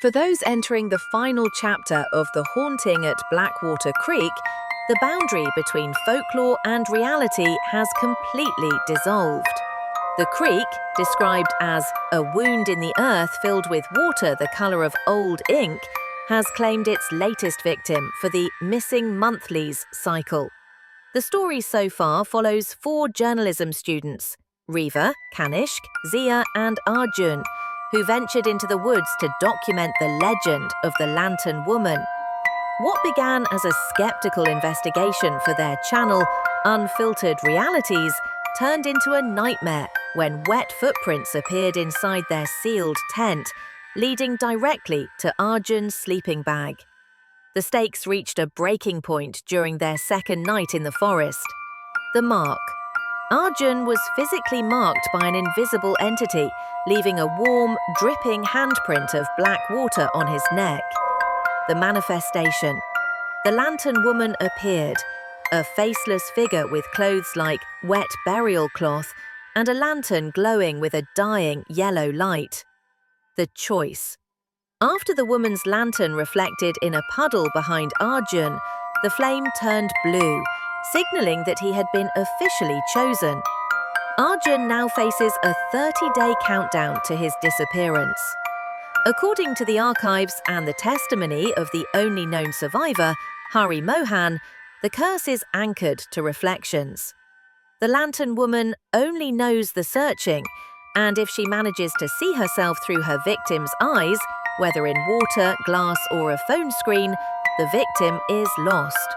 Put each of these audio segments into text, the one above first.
For those entering the final chapter of The Haunting at Blackwater Creek, the boundary between folklore and reality has completely dissolved. The creek, described as a wound in the earth filled with water the color of old ink, has claimed its latest victim for the Missing Monthlies cycle. The story so far follows 4 journalism students, Reeva, Kanishk, Ziya and Arjun, who ventured into the woods to document the legend of the Lantern Woman. What began as a skeptical investigation for their channel, Unfiltered Realities, turned into a nightmare when wet footprints appeared inside their sealed tent, leading directly to Arjun's sleeping bag. The stakes reached a breaking point during their second night in the forest. The mark. Arjun was physically marked by an invisible entity, leaving a warm, dripping handprint of black water on his neck. The manifestation. The Lantern Woman appeared, a faceless figure with clothes like wet burial cloth and a lantern glowing with a dying yellow light. The choice. After the woman's lantern reflected in a puddle behind Arjun, the flame turned blue, signaling that he had been officially chosen. Arjun now faces a 30-day countdown to his disappearance. According to the archives and the testimony of the only known survivor, Hari Mohan, the curse is anchored to reflections. The Lantern Woman only knows the searching, and if she manages to see herself through her victim's eyes, whether in water, glass or a phone screen, the victim is lost.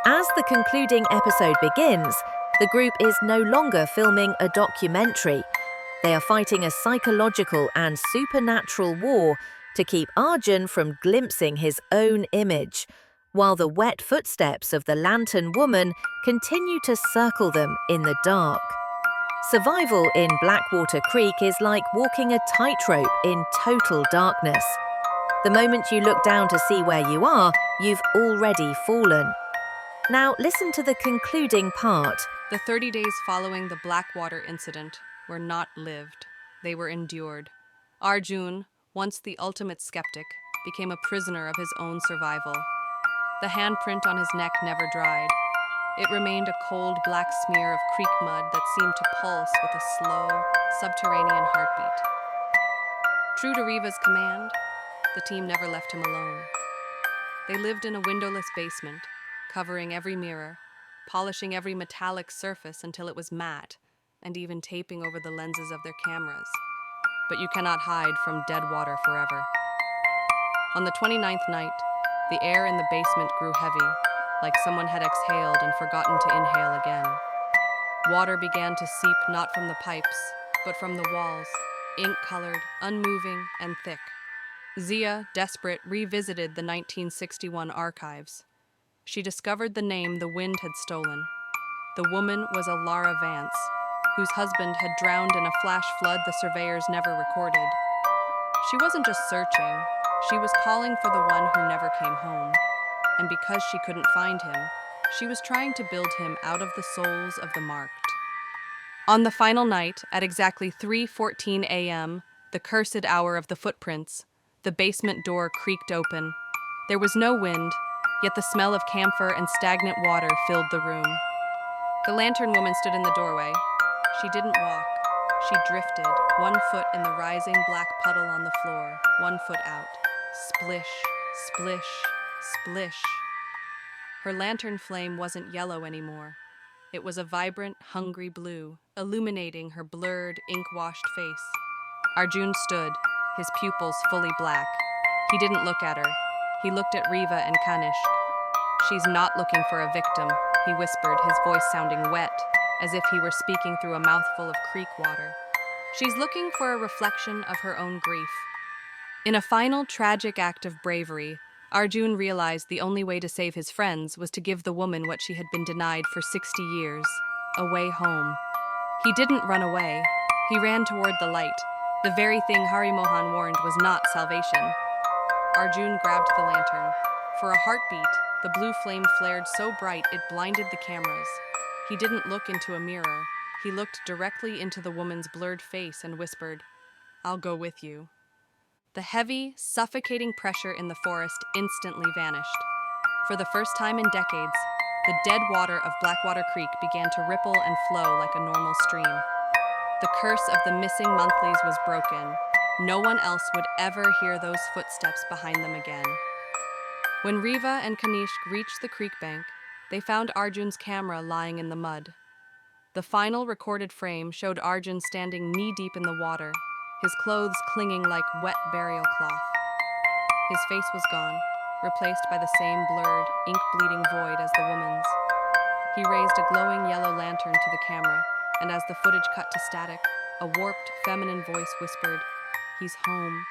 As the concluding episode begins, the group is no longer filming a documentary. They are fighting a psychological and supernatural war to keep Arjun from glimpsing his own image, while the wet footsteps of the Lantern Woman continue to circle them in the dark. Survival in Blackwater Creek is like walking a tightrope in total darkness. The moment you look down to see where you are, you've already fallen. Now listen to the concluding part. The 30 days following the Blackwater incident were not lived. They were endured. Arjun, once the ultimate skeptic, became a prisoner of his own survival. The handprint on his neck never dried. It remained a cold black smear of creek mud that seemed to pulse with a slow, subterranean heartbeat. True to Reeva's command, the team never left him alone. They lived in a windowless basement, covering every mirror, polishing every metallic surface until it was matte, and even taping over the lenses of their cameras. But you cannot hide from dead water forever. On the 29th night, the air in the basement grew heavy, like someone had exhaled and forgotten to inhale again. Water began to seep not from the pipes, but from the walls, ink-colored, unmoving, and thick. Ziya, desperate, revisited the 1961 archives. She discovered the name the wind had stolen. The woman was a Lara Vance, whose husband had drowned in a flash flood the surveyors never recorded. She wasn't just searching, she was calling for the one who never came home. And because she couldn't find him, she was trying to build him out of the souls of the marked. On the final night, at exactly 3:14 a.m., the cursed hour of the footprints, the basement door creaked open. There was no wind, yet the smell of camphor and stagnant water filled the room. The Lantern Woman stood in the doorway. She didn't walk. She drifted, 1 foot in the rising black puddle on the floor, 1 foot out. Splish, splish, splish. Her lantern flame wasn't yellow anymore. It was a vibrant, hungry blue, illuminating her blurred, ink-washed face. Arjun stood, his pupils fully black. He didn't look at her. He looked at Reeva and Kanishk. "She's not looking for a victim," he whispered, his voice sounding wet, as if he were speaking through a mouthful of creek water. "She's looking for a reflection of her own grief." In a final tragic act of bravery, Arjun realized the only way to save his friends was to give the woman what she had been denied for 60 years, a way home. He didn't run away. He ran toward the light, the very thing Hari Mohan warned was not salvation. Arjun grabbed the lantern. For a heartbeat, the blue flame flared so bright it blinded the cameras. He didn't look into a mirror. He looked directly into the woman's blurred face and whispered, "I'll go with you." The heavy, suffocating pressure in the forest instantly vanished. For the first time in decades, the dead water of Blackwater Creek began to ripple and flow like a normal stream. The curse of the missing Monthlies was broken. No one else would ever hear those footsteps behind them again. When Reeva and Kanishk reached the creek bank, they found Arjun's camera lying in the mud. The final recorded frame showed Arjun standing knee-deep in the water, his clothes clinging like wet burial cloth. His face was gone, replaced by the same blurred, ink-bleeding void as the woman's. He raised a glowing yellow lantern to the camera, and as the footage cut to static, a warped, feminine voice whispered, "He's home."